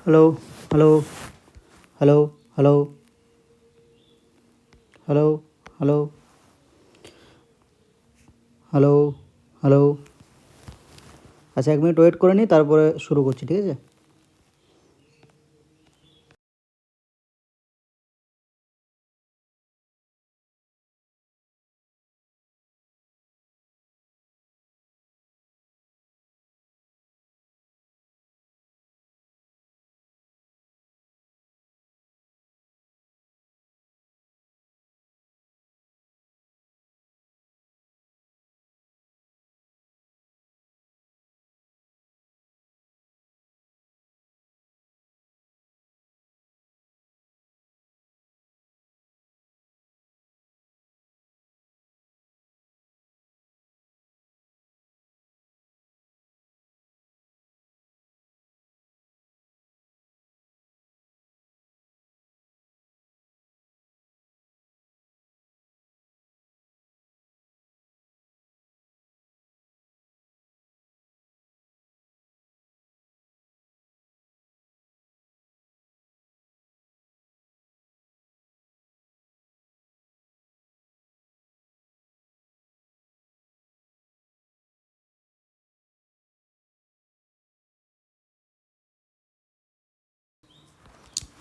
Hello, hello, hello, hello, hello, hello, hello, hello. আচ্ছা, 1 minute wait করে নিই, তারপরে শুরু করছি, ঠিক আছে?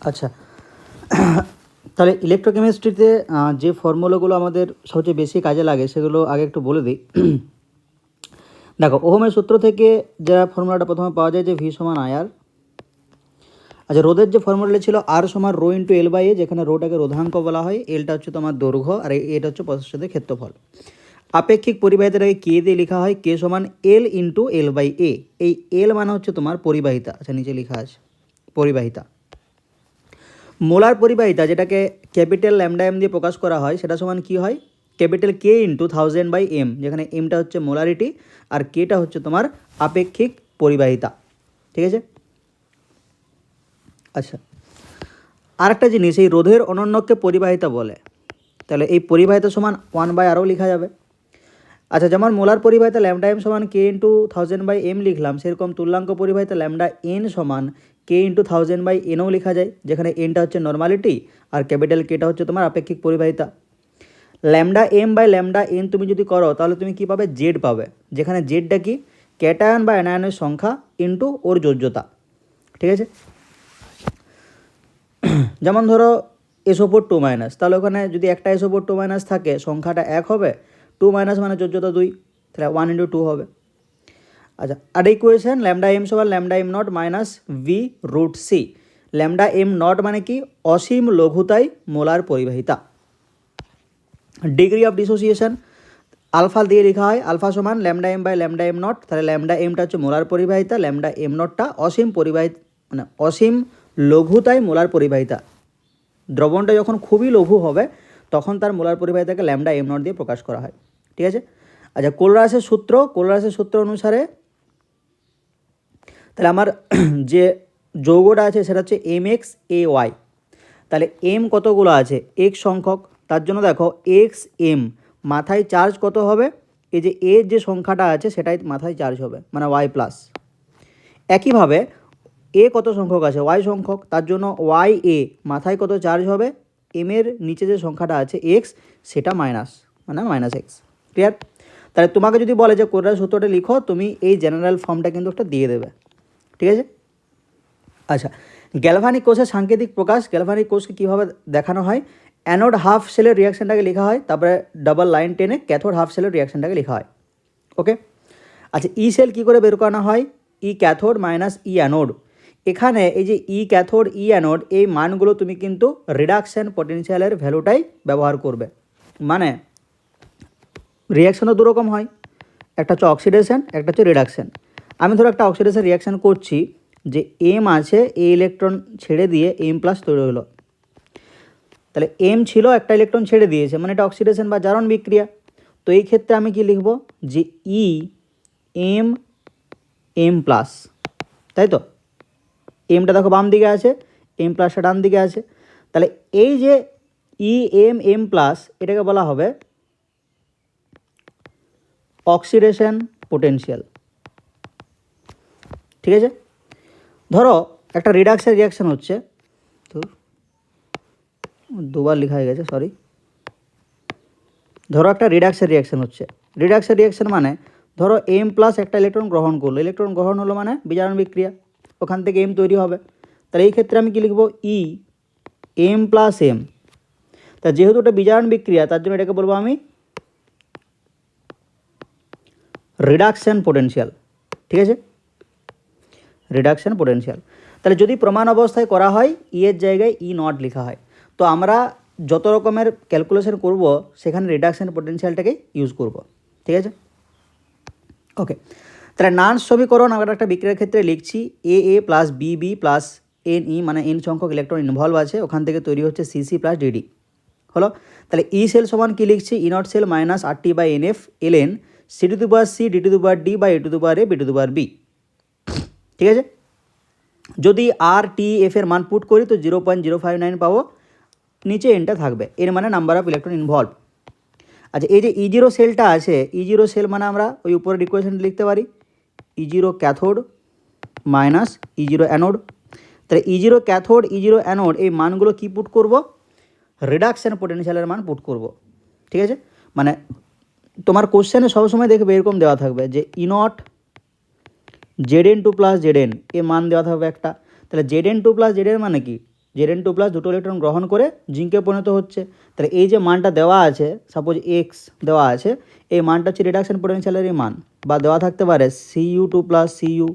আচ্ছা, তাহলে ইলেকট্রোকেমিস্ট্রিতে যে ফর্মুলাগুলো আমাদের সবচেয়ে বেশি কাজে লাগে সেগুলো আগে একটু বলে দিই। দেখো, ওহমের সূত্র থেকে যে ফর্মুলাটা প্রথমে পাওয়া যায় যে ভি সমান আইআর। আচ্ছা, রোধের যে ফর্মুলাটা ছিল আর সমান রো ইন্টু এল বাই এ, যেখানে রোটাকে রোধাঙ্ক বলা হয়, এলটা হচ্ছে তোমার দৈর্ঘ্য, আর এটা হচ্ছে প্রস্থচ্ছেদের ক্ষেত্রফল। আপেক্ষিক পরিবাহিতাটাকে কে দিয়ে লেখা হয়, কে সমান এল ইন্টু এল বাই এ। এই এল মানে হচ্ছে তোমার পরিবাহিতা। আচ্ছা, নিচে লেখা আছে পরিবাহিতা। মোলার পরিবাহিতা, যেটাকে ক্যাপিটাল ল্যামডা এম দিয়ে প্রকাশ করা হয়, সেটা সমান কী হয়, ক্যাপিটাল কে ইন্টু 1000 বাই এম, যেখানে এমটা হচ্ছে মোলারিটি আর কেটা হচ্ছে তোমার আপেক্ষিক পরিবাহিতা। ঠিক আছে? আচ্ছা, আরেকটা জিনিস, এই রোধের অনন্যকে পরিবাহিতা বলে। তাহলে এই পরিবাহিতা সমান 1/rও লেখা যাবে। আচ্ছা, যেমন মোলার পরিবাহিতা ল্যামডা এম সমান কে ইন্টু 1000 বাই এম লিখলাম, সেরকম তুল্যাঙ্ক পরিবাহিতা ল্যামডা এন সমান কে ইন্টু 1000 বাই এনও লেখা যায়, যেখানে এনটা হচ্ছে নর্মালিটি আর ক্যাপিটাল কেটা হচ্ছে তোমার আপেক্ষিক পরিবাহিতা। Lambda M by lambda N তুমি যদি করো, তাহলে তুমি কী পাবে, জেড পাবে, যেখানে জেডটা কি, ক্যাটায়ন বা অ্যানায়নের সংখ্যা ইন্টু ওর যোজ্যতা। ঠিক আছে? যেমন ধরো এসওপোর 2 তাহলে ওখানে যদি একটা এসওপোর 2 থাকে, সংখ্যাটা 1 হবে, 2 মানে যোজ্যতা 2, তাহলে 1 ইন্টু 2 হবে। আচ্ছা, আর ইকুয়েশন ল্যামডা এম সমান lambda M not minus V root C. Lambda M not মানে কি, অসীম লঘুতায় মোলার পরিবাহিতা। ডিগ্রি অফ ডিসোসিয়েশন আলফা দিয়ে লেখা হয়, আলফা সমান lambda M by lambda M not. তাহলে ল্যামডা এমটা হচ্ছে মোলার পরিবাহিতা, ল্যামডা এম নটটা অসীম পরিবাহিতা, মানে অসীম লঘুতায় মোলার পরিবাহিতা। দ্রবণটা যখন খুবই লঘু হবে, তখন তার মোলার পরিবাহিতাকে ল্যামডা এম নট দিয়ে প্রকাশ করা হয়। ঠিক আছে? আচ্ছা, কোলরাসের সূত্র অনুসারে তাহলে আমার যে যৌগটা আছে সেটা হচ্ছে এম এক্স এ ওয়াই। তাহলে এম কতগুলো আছে, এক্স সংখ্যক, তার জন্য দেখো এক্স এম মাথায় চার্জ কত হবে, এই যে এর যে সংখ্যাটা আছে সেটাই মাথায় চার্জ হবে, মানে ওয়াই প্লাস। একইভাবে এ কত সংখ্যক আছে, ওয়াই সংখ্যক, তার জন্য ওয়াই এ মাথায় কত চার্জ হবে, এম এর নিচে যে সংখ্যাটা আছে এক্স, সেটা মাইনাস, মানে মাইনাস এক্স। ক্লিয়ার? তাহলে তোমাকে যদি বলে যে কোলরাসের সূত্রটা লিখো, তুমি এই জেনারেল ফর্মটা কিন্তু একটা দিয়ে দেবে। ঠিক আছে? আচ্ছা, গ্যালভানিক কোষের সাংকেতিক প্রকাশ, গ্যালভানিক কোষকে কীভাবে দেখানো হয়, অ্যানোড হাফ সেলের রিয়াকশানটাকে লেখা হয়, তারপরে ডাবল লাইন টেনে ক্যাথোড হাফ সেলের রিয়াকশানটাকে লেখা হয়। ওকে? আচ্ছা, ই সেল কী করে বের করানো হয়, ই ক্যাথোড মাইনাস ই অ্যানোড। এখানে এই যে ই ক্যাথোড ই অ্যানোড, এই মানগুলো তুমি কিন্তু রিডাকশান পটেনশিয়ালের ভ্যালুটাই ব্যবহার করবে। মানে রিয়াকশানও দুরকম হয়, একটা হচ্ছে অক্সিডেশন, একটা হচ্ছে রিডাকশান। আমি ধরো একটা অক্সিডেশন রিয়াকশান করছি, যে এম আছে, এ ইলেকট্রন ছেড়ে দিয়ে এম প্লাস তৈরি হলো। তাহলে এম ছিল, একটা ইলেকট্রন ছেড়ে দিয়েছে, মানে এটা অক্সিডেশন বা জারণ বিক্রিয়া। তো এই ক্ষেত্রে আমি কি লিখব, যে ই এম এম প্লাস, তাই তো? এমটা দেখো বাম দিকে আছে, এম প্লাসটা ডান দিকে আছে। তাহলে এই যে ই এম এম প্লাস, এটাকে বলা হবে অক্সিডেশন পোটেনশিয়াল। ঠিক আছে? ধরো একটা রিডাক্সের রিয়াকশান হচ্ছে, তো দুবার লেখা হয়ে গেছে, সরি। ধরো একটা রিডাক্সের রিয়াকশান হচ্ছে, রিডাক্সের রিয়াকশান মানে ধরো এম প্লাস একটা ইলেকট্রন গ্রহণ করলো, ইলেকট্রন গ্রহণ হলো মানে বিজারণ বিক্রিয়া, ওখান থেকে এম তৈরি হবে। তাহলে এই ক্ষেত্রে আমি কি লিখব, ই এম প্লাস এম। তা যেহেতু এটা বিজারণ বিক্রিয়া তার জন্য এটাকে বলবো আমি রিডাকশন পোটেনশিয়াল, ঠিক আছে, রিডাকশন পোটেনশিয়াল। তাহলে যদি প্রমাণ অবস্থায় করা হয় ই এর জায়গায় ই নট লেখা হয়, তো আমরা যত রকমের ক্যালকুলেশন করব সেখানে রিডাকশন পোটেনশিয়ালটাকে ইউজ করব, ঠিক আছে। ওকে, তাহলে নান্স সমীকরণ আমরা একটা বিক্রিয়ার ক্ষেত্রে লিখছি A A plus B B plus N E, মানে এন সংখ্যক ইলেকট্রন ইনভলভ আছে, ওখান থেকে তৈরি হচ্ছে সি সি প্লাস ডিডি হলো। তাহলে ই সেল সমান কী লিখছি, E not cell minus R T by N F L N C to the power C D to the power D by A to the power A B to the power B, ঠিক আছে। যদি আর T F এর মান put করি তো 0.059 পাবো, নিচে এনটা থাকবে, এর মানে নাম্বার অফ ইলেকট্রন ইনভলভ। আচ্ছা, এই যে ই জিরো সেলটা আছে, ই জিরো সেল মানে আমরা ওই উপরের ইকুয়েশনটা লিখতে পারি E zero cathode minus E zero anode. তাহলে E zero cathode E zero anode এই মানগুলো কি পুট করব, রিডাকশন পোটেনশিয়ালের মান পুট করব, ঠিক আছে। মানে তোমার কোশ্চেনে সবসময় দেখবে এরকম দেওয়া থাকবে যে E not Z N two plus Z N এ মান দেওয়া থাকবে একটা। তাহলে Z N two plus Z N মানে কি, জেড এন টু প্লাস দুটো ইলেকট্রন গ্রহণ করে জিঙ্কে পরিণত হচ্ছে। তাহলে এই যে মানটা দেওয়া আছে, সাপোজ এক্স দেওয়া আছে, এই মানটা হচ্ছে রিডাকশন পোটেনশিয়ালের মান, বা দেওয়া থাকতে পারে সিইউ টু প্লাস সিইউ।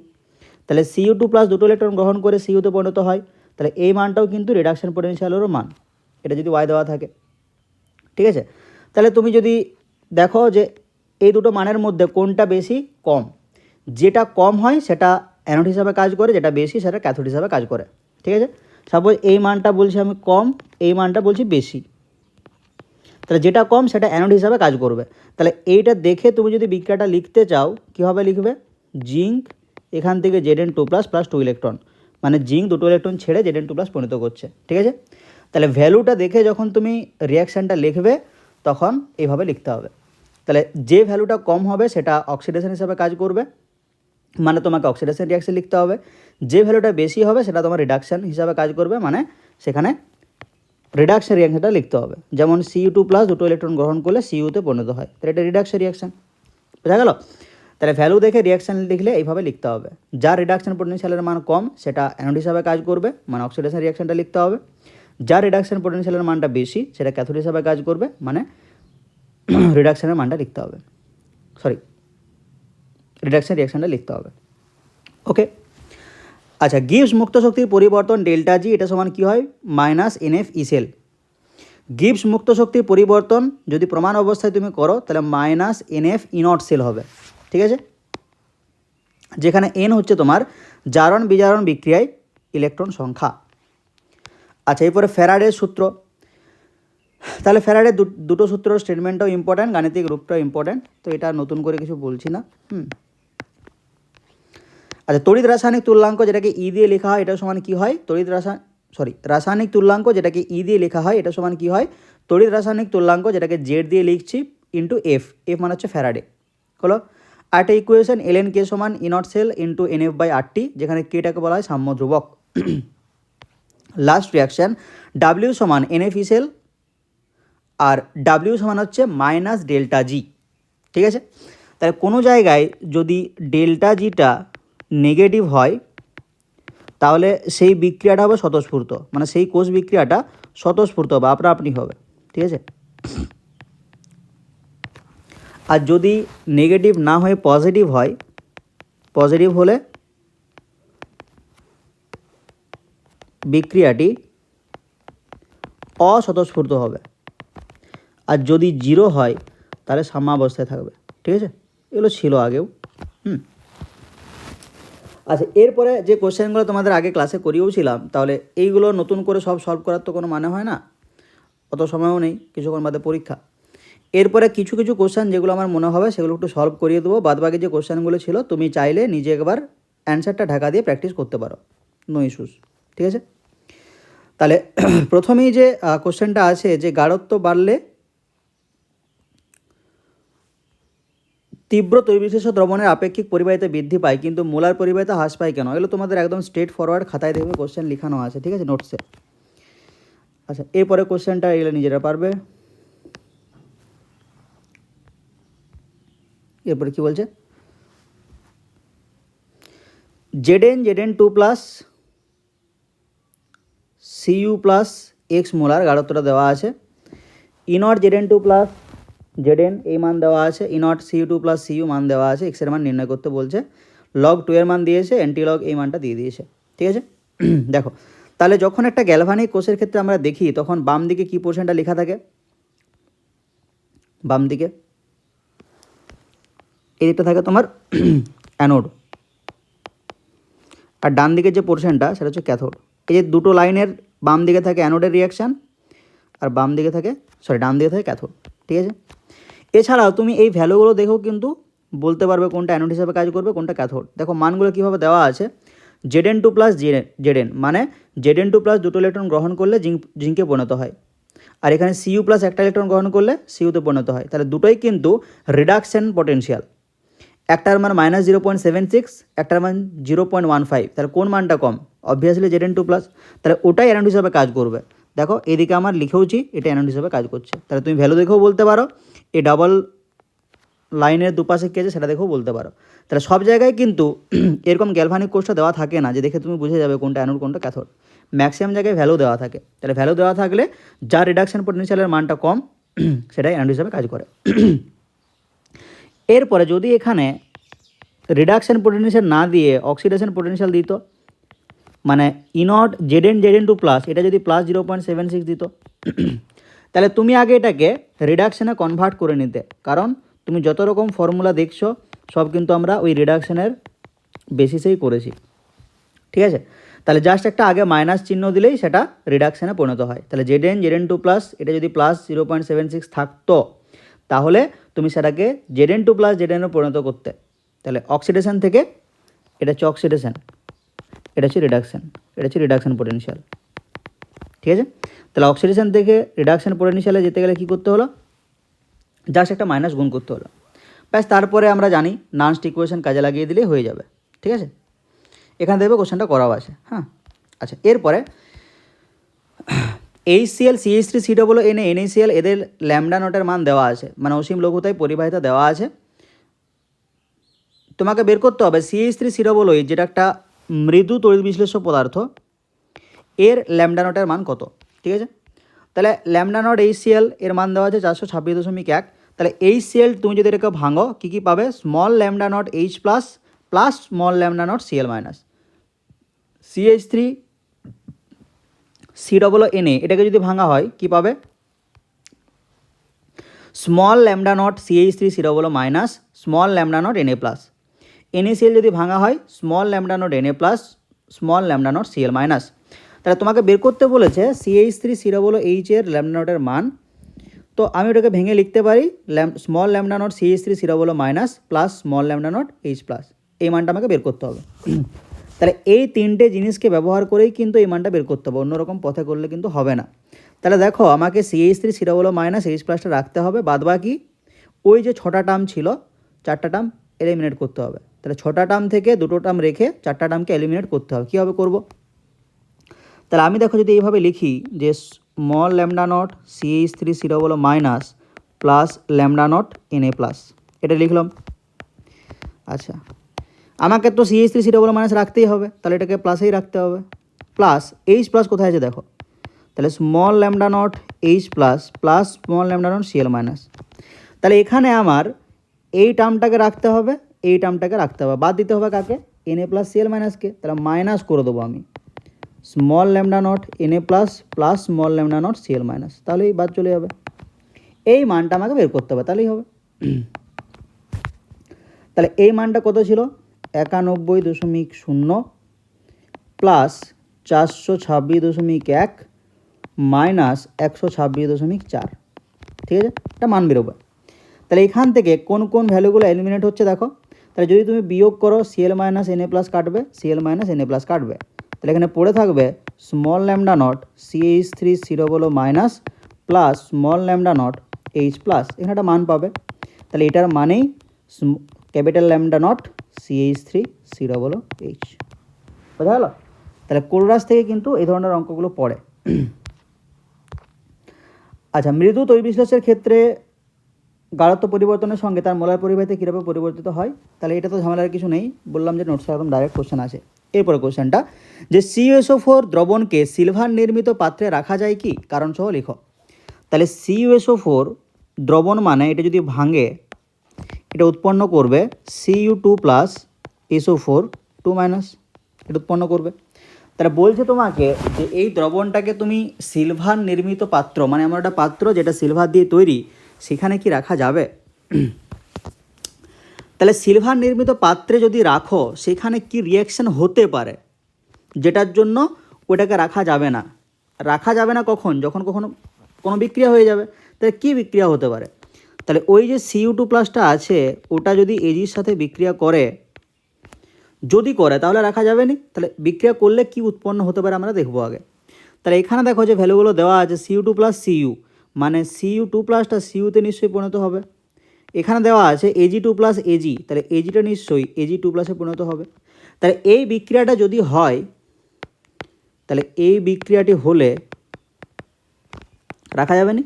তাহলে সিইউ টু প্লাস দুটো ইলেকট্রন গ্রহণ করে সিইউতে পরিণত হয়, তাহলে এই মানটাও কিন্তু রিডাকশন পোটেনশিয়ালেরও মান, এটা যদি ওয়াই দেওয়া থাকে, ঠিক আছে। তাহলে তুমি যদি দেখো যে এই দুটো মানের মধ্যে কোনটা বেশি কম, যেটা কম হয় সেটা অ্যানোড হিসাবে কাজ করে, যেটা বেশি সেটা ক্যাথোড হিসাবে কাজ করে, ঠিক আছে। সাপোজ এই মানটা বলছি আমি কম, এই মানটা বলছি বেশি, তাহলে যেটা কম সেটা অ্যানোড হিসাবে কাজ করবে। তাহলে এইটা দেখে তুমি যদি বিক্রিয়াটা লিখতে চাও কীভাবে লিখবে, জিঙ্ক এখান থেকে Z N two plus plus two electron, মানে জিঙ্ক দুটো ইলেকট্রন ছেড়ে জেড এন টু প্লাস পরিণত করছে, ঠিক আছে। তাহলে ভ্যালুটা দেখে যখন তুমি রিয়াকশানটা লিখবে তখন এইভাবে লিখতে হবে। তাহলে যে ভ্যালুটা কম হবে সেটা অক্সিডেশন হিসাবে কাজ করবে, মানে তোমাকে অক্সিডেশন রিয়াকশন লিখতে হবে। যে ভ্যালুটা বেশি হবে সেটা তোমার রিডাকশান হিসাবে কাজ করবে, মানে সেখানে রিডাকশন রিয়াকশনটা লিখতে হবে। যেমন সিইউ টু প্লাস দুটো ইলেকট্রন গ্রহণ করলে সিইউতে পরিণত হয়, তাহলে এটা রিডাকশন রিয়াকশান, বোঝা গেল। তাহলে ভ্যালু দেখে রিয়াকশান লিখলে এইভাবে লিখতে হবে, যার রিডাকশন পোটেনশিয়ালের মান কম সেটা অ্যানোড হিসাবে কাজ করবে, মানে অক্সিডেশন রিয়াকশনটা লিখতে হবে। যার রিডাকশন পোটেনশিয়ালের মানটা বেশি সেটা ক্যাথোড হিসাবে কাজ করবে, মানে রিডাকশনের মানটা লিখতে হবে, সরি রিডাকশন রিয়াকশনটা লিখতে হবে। ওকে, আচ্ছা, গিভস মুক্ত শক্তির পরিবর্তন ডেল্টা জি, এটা সমান কী হয়, minus N F E cell. Gives মুক্ত শক্তির পরিবর্তন যদি প্রমাণ অবস্থায় তুমি করো তাহলে minus N F E not cell হবে, ঠিক আছে, যেখানে এন হচ্ছে তোমার জারণ বিজারণ বিক্রিয়ায় ইলেকট্রন সংখ্যা। আচ্ছা, এরপরে ফ্যারাডের সূত্র। তাহলে ফ্যারাডের দুটো সূত্র স্টেটমেন্টটাও ইম্পর্ট্যান্ট, গাণিতিক রূপটাও ইম্পর্ট্যান্ট, তো এটা নতুন করে কিছু বলছি না। আচ্ছা, তড়িৎ রাসায়নিক তুল্যাঙ্ক যেটাকে ই দিয়ে লেখা হয় এটা সমান কী হয়, রাসায়নিক তুল্যাঙ্ক যেটাকে ই দিয়ে লেখা হয় এটা সমান কী হয়, তড়িৎ রাসায়নিক তুল্যাঙ্ক যেটাকে জেড দিয়ে লিখছি ইন্টু এফ, এফ মানে হচ্ছে ফ্যারাডে হলো। আরেকটা ইকুয়েশন এল এন কে সমান E not cell into N F by R T, যেখানে কেটাকে বলা হয় সাম্য ধ্রুবক। লাস্ট রিয়াকশান ডাব্লিউ সমান এন এফ ই সেল, আর ডাব্লিউ সমান হচ্ছে মাইনাস ডেল্টা জি, ঠিক আছে। তাহলে কোনো জায়গায় যদি ডেল্টা জিটা নেগেটিভ হয় তাহলে সেই বিক্রিয়াটা হবে স্বতঃস্ফূর্ত, মানে সেই কোষ বিক্রিয়াটা স্বতঃস্ফূর্ত বা আপনা আপনি হবে, ঠিক আছে। আর যদি নেগেটিভ না হয়ে পজিটিভ হয়, পজিটিভ হলে বিক্রিয়াটি অস্বতঃস্ফূর্ত হবে, আর যদি জিরো হয় তাহলে সাম্যাবস্থায় থাকবে, ঠিক আছে। এগুলো ছিল আগেও। আচ্ছা, এরপরে যে কোশ্চেনগুলো তোমাদের আগে ক্লাসে করিয়েওছিলাম, তাহলে এইগুলো নতুন করে সব সলভ করার তো কোনো মানে হয় না, অত সময়ও নেই, কিছুক্ষণ বাদে পরীক্ষা। এরপরে কিছু কিছু কোশ্চেন যেগুলো আমার মনে হবে সেগুলো একটু সলভ করিয়ে দেবো, বাদবাকি যে কোশ্চেনগুলো ছিল তুমি চাইলে নিজে একবার অ্যান্সারটা ঢাকা দিয়ে প্র্যাকটিস করতে পারো, নো ইস্যুস, ঠিক আছে। তাহলে প্রথমেই যে কোশ্চেনটা আছে যে গাঢ়ত্ব বাড়লে তীব্র তৈলবিশিষ্ট দ্রবণের আপেক্ষিক পরিবাহিতা বৃদ্ধি পায় কিন্তু মোলার পরিবাহিতা হ্রাস পায় কেন? এগুলো তোমাদের একদম স্ট্রেট ফরওয়ার্ড খাতায় দেখবে কোশ্চেন লেখানো আছে, ঠিক আছে, নোটসে। আচ্ছা, এরপরে কোশ্চেনটা এগুলো নিজেরা পারবে। এরপরে কি বলছে, Zn2 plus Cu plus X molar গাঢ়ত্বটা দেওয়া আছে। E0 Zn2 প্লাস Zn এই মান দেওয়া আছে, E0 Cu2 প্লাস Cu মান দেওয়া আছে, এক্সের মান নির্ণয় করতে বলছে, লগ 2 এর মান দিয়েছে, অ্যান্টি লগ এই মানটা দিয়ে দিয়েছে, ঠিক আছে। দেখো তাহলে যখন একটা গ্যালভানিক কোষের ক্ষেত্রে আমরা দেখি তখন বাম দিকে কী পোর্শনটা লেখা থাকে, বাম দিকে এই দিকটা থাকে তোমার অ্যানোড, আর ডান দিকের যে পোর্শনটা সেটা হচ্ছে ক্যাথোড। এই যে দুটো লাইনের বাম দিকে থাকে অ্যানোডের রিয়াকশান আর বাম দিকে থাকে ডান দিকে থাকে ক্যাথোড, ঠিক আছে। এছাড়াও তুমি এই ভ্যালুগুলো দেখেও কিন্তু বলতে পারবে কোনটা অ্যানোড হিসাবে কাজ করবে, কোনটা ক্যাথোড। দেখো মানগুলো কীভাবে দেওয়া আছে, Zn2 প্লাস Zn মানে Zn2 প্লাস দুটো ইলেকট্রন গ্রহণ করলে জিঙ্কে পরিণত হয়, আর এখানে Cu প্লাস একটা ইলেকট্রন গ্রহণ করলে Cuতে পরিণত হয়। তাহলে দুটোই কিন্তু রিডাকশন পটেনশিয়াল, একটার মান -0.76, একটার মান 0.15, তাহলে কোন মানটা কম? অবভিয়াসলি Zn2 প্লাস, তাহলে ওটাই অ্যানোড হিসাবে কাজ করবে। দেখো এদিকে আমার লিখেওছি এটা অ্যানোড হিসাবে কাজ করছে, তাহলে তুমি ভ্যালু দেখেও বলতে পারো, এই ডাবল লাইনের দুপাশে কী আছে সেটা দেখেও বলতে পারো। তাহলে সব জায়গায় কিন্তু এরকম গ্যালভানিক কোষটা দেওয়া থাকে না যে দেখে তুমি বুঝে যাবে কোনটা অ্যানোড কোনটা ক্যাথোড, ম্যাক্সিমাম জায়গায় ভ্যালু দেওয়া থাকে। তাহলে ভ্যালু দেওয়া থাকলে যার রিডাকশন পটেনশিয়ালের মানটা কম সেটাই অ্যানোড হিসাবে কাজ করে। এরপরে যদি এখানে রিডাকশন পটেনশিয়াল না দিয়ে অক্সিডেশন পটেনশিয়াল দিত, মানে E0 Zn2 প্লাস এটা যদি প্লাস 0.76 দিত, তাহলে তুমি আগে এটাকে রিডাকশনে কনভার্ট করে নিতে, কারণ তুমি যত রকম ফর্মুলা দেখছো সব কিন্তু আমরা ওই রিডাকশনের বেসিসেই করেছি, ঠিক আছে। তাহলে জাস্ট একটা আগে মাইনাস চিহ্ন দিলেই সেটা রিডাকশনে পরিণত হয়। তাহলে Zn2 প্লাস এটা যদি প্লাস 0.76 থাকতো তাহলে তুমি সেটাকে Zn2 প্লাস Zn পরিণত করতে, তাহলে অক্সিডেশন থেকে এটা হচ্ছে অক্সিডেশন, এটা হচ্ছে রিডাকশন, এটা হচ্ছে রিডাকশন পটেনশিয়াল, ঠিক আছে। তাহলে অক্সিডেশন থেকে রিডাকশন পটেনশিয়ালে যেতে গেলে কী করতে হলো, জাস্ট একটা মাইনাস গুণ করতে হলো, ব্যাস। তারপরে আমরা জানি নানস্ট ইকুয়েশন কাজে লাগিয়ে দিলেই হয়ে যাবে, ঠিক আছে। এখানে দেখবে কোশ্চেনটা করাও আছে, হ্যাঁ। আচ্ছা, এরপরে HCl CH3 COO NaCl এদের ল্যামডা নটের মান দেওয়া আছে, মানে অসীম লঘুতায় পরিবাহিতা দেওয়া আছে। তোমাকে বের করতে হবে CH3 COO যেটা একটা মৃদু তড়িৎ বিশ্লেষ্য পদার্থ, এর ল্যামডা নটের মান কত, ঠিক আছে। তাহলে ল্যামডা নট HCl এর মান দেওয়া আছে 426.1। তাহলে HCl তুমি যদি এটাকে ভাঙো কী কী পাবে, small lambda not H plus plus small lambda not Cl minus, CH3 COO Na এটাকে যদি ভাঙা হয় কী পাবে, small lambda not CH3 COO minus small lambda not Na plus. NaCl যদি ভাঙা হয় small lambda not Na plus small lambda not Cl minus. তাহলে তোমাকে বের করতে বলেছে CH3 COO এর ল্যামডা নটের মান, তো আমি ওটাকে ভেঙে লিখতে পারি small lambda not CH3 COO minus plus small lambda not H plus, এই মানটা আমাকে বের করতে হবে। তাহলে এই তিনটে জিনিসকে ব্যবহার করেই কিন্তু এই মানটা বের করতে হবে, অন্যরকম পথে করলে কিন্তু হবে না। তাহলে দেখো আমাকে CH3 COO মাইনাস H প্লাসটা রাখতে হবে, বাদ বাকি ওই যে 6টা টার্ম ছিল 4টা টার্ম এলিমিনেট করতে হবে। তাহলে 6টা টার্ম থেকে 2টো টার্ম রেখে 4টা টার্মকে এলিমিনেট করতে হবে। কীভাবে করব, তাহলে আমি দেখো যদি এইভাবে লিখি যে small lambda not CH3 COO minus plus lambda not Na plus, এটা লিখলাম। আচ্ছা, আমাকে তো CH3 COO মাইনাস রাখতেই হবে, তাহলে এটাকে প্লাসেই রাখতে হবে, প্লাস H প্লাস কোথায় আছে দেখো, তাহলে small lambda not H plus plus small lambda not Cl minus. তাহলে এখানে আমার এই টার্মটাকে রাখতে হবে, এই টার্মটাকে রাখতে হবে, বাদ দিতে হবে কাকে, Na প্লাস Cl মাইনাসকে। তাহলে মাইনাস করে দেবো আমি small lambda not Na plus plus small lambda not Cl minus, তাহলেই বাদ চলে যাবে। এই মানটা আমাকে বের করতে হবে, তাহলেই হবে। তাহলে এই মানটা কত ছিল, 91.0 প্লাস 426.1 মাইনাস 126.4, ঠিক আছে, এটা মান বেরোবে। তাহলে এখান থেকে কোন কোন ভ্যালুগুলো এলিমিনেট হচ্ছে দেখো, তাহলে যদি তুমি বিয়োগ করো Cl মাইনাস Na প্লাস কাটবে, Cl মাইনাস Na প্লাস কাটবে, তাহলে এখানে পড়ে থাকবে small lambda not CH3 COO minus plus small lambda not H plus, এখানে একটা মান পাবে। তাহলে এটার মানেই capital lambda not CH3 COOH। বোঝা গেল? তাহলে কোলরাস থেকে কিন্তু এই ধরনের অঙ্কগুলো পড়ে। আচ্ছা, মৃদু তৈরি বিশ্লেষের ক্ষেত্রে গাঢ়ত্ব পরিবর্তনের সঙ্গে তার মোলার পরিবাহিতা কীভাবে পরিবর্তিত হয়? তাহলে এটা তো ঝামেলার কিছু নেই, বললাম যে নোটসে একদম ডাইরেক্ট কোশ্চেন আছে। এরপরে কোশ্চেনটা যে CuSO4 দ্রবণকে সিলভার নির্মিত পাত্রে রাখা যায় কি? কারণ সহ লিখো। তাহলে CuSO4 দ্রবণ মানে এটা যদি ভাঙে এটা উৎপন্ন করবে Cu2 প্লাস SO4 2 মাইনাস, এটা উৎপন্ন করবে। তাহলে বলছে তোমাকে যে এই দ্রবণটাকে তুমি সিলভার নির্মিত পাত্র, মানে আমার একটা পাত্র যেটা সিলভার দিয়ে তৈরি, সেখানে কি রাখা যাবে? তাহলে সিলভার নির্মিত পাত্রে যদি রাখো সেখানে কি রিয়াকশান হতে পারে যেটার জন্য ওটাকে রাখা যাবে না? রাখা যাবে না কখন? যখন কখনো কোনো বিক্রিয়া হয়ে যাবে। তাহলে কী বিক্রিয়া হতে পারে? তাহলে ওই যে Cu2 প্লাসটা আছে ওটা যদি এজির সাথে বিক্রিয়া করে, যদি করে তাহলে রাখা যাবে না। তাহলে বিক্রিয়া করলে কি উৎপন্ন হতে পারে আমরা দেখবো আগে। তাহলে এখানে দেখো যে ভ্যালুগুলো দেওয়া আছে Cu2 প্লাস Cu, মানে Cu2 প্লাসটা Cuতে নিশ্চয়ই পরিণত হবে। এখানে দেওয়া আছে Ag2 প্লাস Ag, তাহলে Agটা নিশ্চয়ই Ag2 প্লাসে পরিণত হবে। তাহলে এই বিক্রিয়াটা যদি হয়, তাহলে এই বিক্রিয়াটি হলে রাখা যাবে না।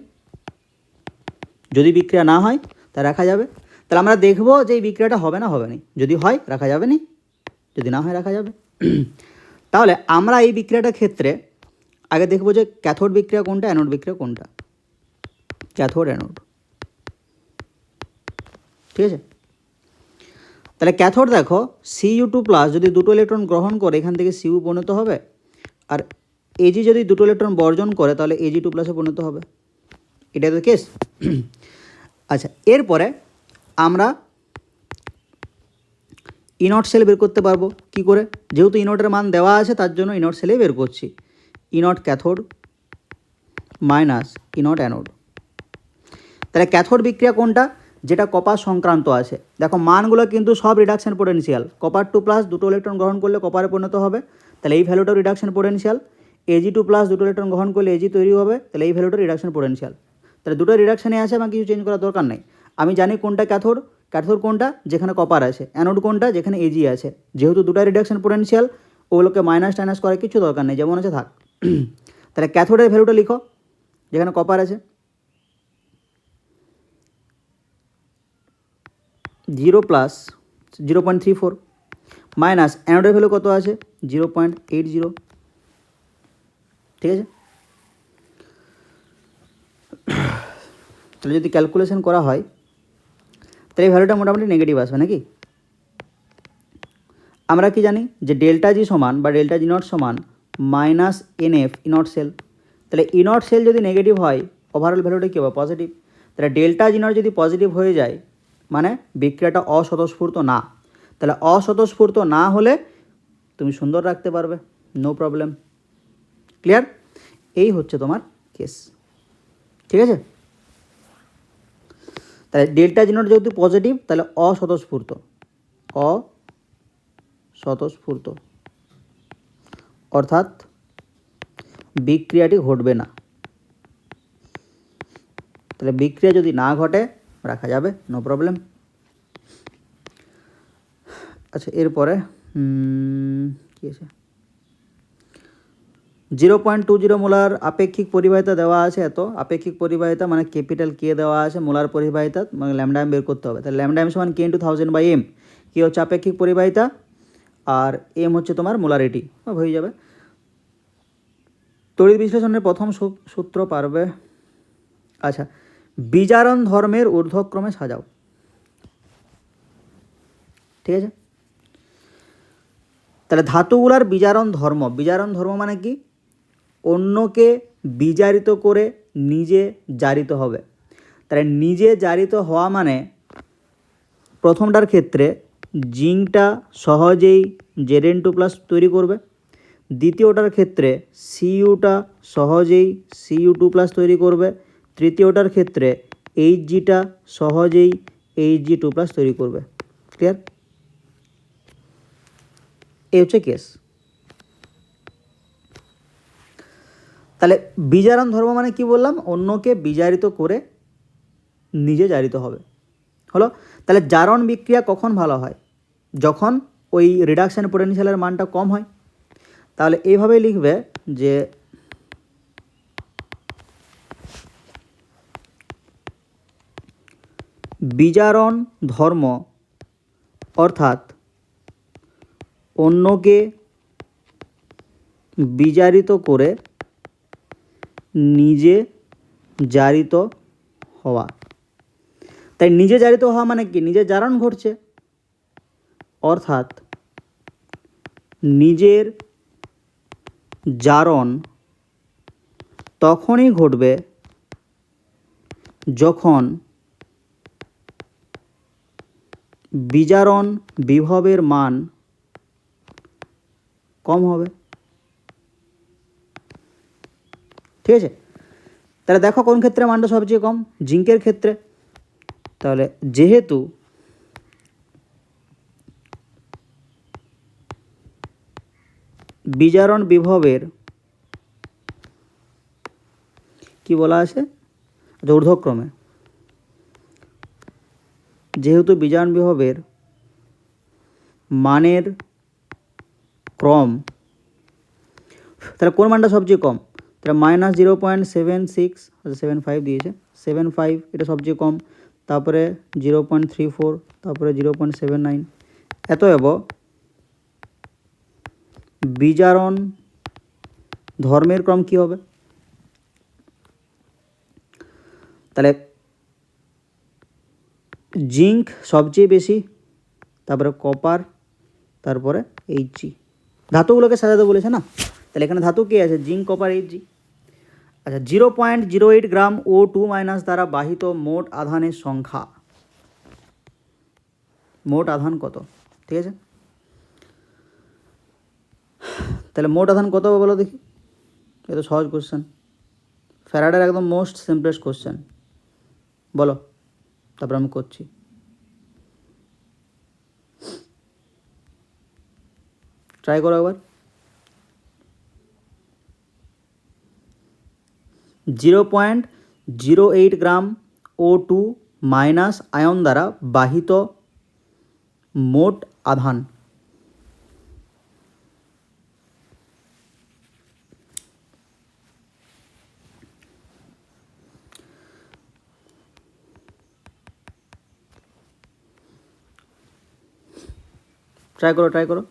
যদি বিক্রিয়া না হয় তা রাখা যাবে। তাহলে আমরা দেখব যে এই বিক্রিয়াটা হবে না হবে না। যদি হয় রাখা যাবে না, যদি না হয় রাখা যাবে। তাহলে আমরা এই বিক্রিয়াটার ক্ষেত্রে আগে দেখব যে ক্যাথোড বিক্রিয়া কোনটা, অ্যানোড বিক্রিয়া কোনটা। ক্যাথোড অ্যানোড, ঠিক আছে। তাহলে ক্যাথোড দেখো Cu2 প্লাস যদি দুটো ইলেকট্রন গ্রহণ করে এখান থেকে Cu পরিণত হবে, আর Ag যদি দুটো ইলেকট্রন বর্জন করে তাহলে Ag2 প্লাসে পরিণত হবে। এটাই তো কেস। আচ্ছা, এরপরে আমরা ইনট সেল বের করতে পারবো কি করে? যেহেতু ইনটের মান দেওয়া আছে তার জন্য ইনট সেলেই বের করছি। ইনট ক্যাথোড মাইনাস ইনট অ্যানোড। তাহলে ক্যাথোড বিক্রিয়া কোনটা? যেটা কপার সংক্রান্ত আছে। দেখো মানগুলো কিন্তু সব রিডাকশন পোটেনশিয়াল। কপার 2 প্লাস দুটো ইলেকট্রন গ্রহণ করলে কপারে পরিণত হবে, তাহলে এই ভ্যালুটাও রিডাকশন পোটেনশিয়াল। Ag2 প্লাস দুটো ইলেকট্রন গ্রহণ করলে Ag তৈরি হবে, তাহলে এই ভ্যালুটা রিডাকশন পোটেনশিয়াল। তাহলে দুটো রিডাকশানে আছে, আমার কিছু চেঞ্জ করার দরকার নেই। আমি জানি কোনটা ক্যাথোড, ক্যাথোড কোনটা যেখানে কপার আছে, অ্যানোড কোনটা যেখানে Ag আছে। যেহেতু দুটো রিডাকশন পোটেনশিয়াল, ওগুলোকে মাইনাস টাইনাস করার কিছু দরকার নেই, যেমন আছে থাক। তাহলে ক্যাথোডের ভ্যালুটা লিখো যেখানে কপার আছে 0 প্লাস 0.34 মাইনাস অ্যানোডের ভ্যালু কত আছে 0.80, ঠিক আছে। তাহলে যদি ক্যালকুলেশন করা হয় তাহলে এই ভ্যালুটা মোটামুটি নেগেটিভ আসবে নাকি? আমরা কি জানি যে ডেল্টা জি সমান বা ডেল্টা জি নট সমান মাইনাস NF ইনট সেল। তাহলে ইনট সেল যদি নেগেটিভ হয় ওভারঅল ভ্যালুটা কী হবে? পজিটিভ। তাহলে ডেল্টা জি নট যদি পজিটিভ হয়ে যায় মানে বিক্রিয়াটা অস্বতঃস্ফূর্ত না। তাহলে অস্বতঃস্ফূর্ত না হলে তুমি সুন্দর রাখতে পারবে, নো প্রবলেম। ক্লিয়ার? এই হচ্ছে তোমার কেস, ঠিক আছে। তাহলে ডেল্টা জি নট যেহেতু পজিটিভ তাহলে অস্বতঃস্ফূর্ত, অস্বতঃস্ফূর্ত অর্থাৎ বিক্রিয়াটি ঘটবে না। তাহলে বিক্রিয়া যদি না ঘটে রাখা যাবে, নো প্রবলেম। আচ্ছা, এরপরে কী আছে? 0.20 মোলার আপেক্ষিক পরিবাহিতা দেওয়া আছে এত। আপেক্ষিক পরিবাহিতা মানে ক্যাপিটাল কে দেওয়া আছে, মোলার পরিবাহিতা মানে ল্যামডা এম বের করতে হবে। তাহলে ল্যামডা এম সমান K × 1000/m। কী হচ্ছে আপেক্ষিক পরিবাহিতা, আর এম হচ্ছে তোমার মোলারিটি, হয়ে যাবে। তড়িৎ বিশ্লেষণের প্রথম সূত্র পারবে। আচ্ছা, বিজারণ ধর্মের ঊর্ধ্বক্রমে সাজাও, ঠিক আছে। তাহলে ধাতুগুলার বিজারণ ধর্ম, বিজারণ ধর্ম মানে কি? অন্যকে বিজারিত করে নিজে জারিত হবে। তাহলে নিজে জারিত হওয়া মানে প্রথমটার ক্ষেত্রে জিঙ্কটা সহজেই Zn2+ তৈরি করবে, দ্বিতীয়টার ক্ষেত্রে Cuটা সহজেই Cu2+ তৈরি করবে, তৃতীয়টার ক্ষেত্রে Hgটা সহজেই Hg2+ তৈরি করবে। ক্লিয়ার? এই হচ্ছে কেস। তাহলে বিজারণ ধর্ম মানে কি বললাম? অন্যকে বিজারিত করে নিজে জারিত হবে। হলো। তাহলে জারণ বিক্রিয়া কখন ভালো হয়? যখন ওই রিডাকশান পোটেনশিয়ালের মানটা কম হয়। তাহলে এইভাবেই লিখবে যে বিজারণ ধর্ম অর্থাৎ অন্যকে বিজারিত করে নিজে জারিত হওয়া। তাই নিজে জারিত হওয়া মানে কি? নিজে জারণ ঘটছে, অর্থাৎ নিজের জারণ তখনই ঘটবে যখন বিজারণ বিভবের মান কম হবে। ঠিক আছে, তাহলে দেখো কোন ক্ষেত্রে মানটা সবচেয়ে কম? জিঙ্কের ক্ষেত্রে। তাহলে যেহেতু বিজারণ বিভবের কি বলা আছে, ঊর্ধ্বক্রমে, যেহেতু বিজারণ বিভবের মানের ক্রম, তাহলে কোন মানটা সবচেয়ে কম? তাহলে -0.76, 75 দিয়েছে, 75 এটা সবচেয়ে কম, তারপরে 0.34, তারপরে 0.79, এতএব বিজারণ ধর্মের ক্রম কি হবে? তাহলে জিঙ্ক সবচেয়ে বেশি, তারপরে কপার, তারপরে Hg। ধাতুগুলোকে সাজাতে বলেছে না, তাহলে এখানে ধাতু কে আছে? Zinc, copper, Hg। আচ্ছা, 0.08 গ্রাম O2 মাইনাস দ্বারা বাহিত মোট আধানের সংখ্যা। মোট আধান কত? ঠিক আছে, তাহলে মোট আধান কত হবে বলো দেখি? এটা সহজ কোশ্চেন, ফ্যারাডের একদম মোস্ট সিম্পলেস্ট কোশ্চেন। বলো, তারপর আমি করছি। ট্রাই করো একবার। 0.08 গ্রাম O2 মাইনাস আয়ন দ্বারা বাহিত মোট আধান। ট্রাই করো, ট্রাই করো।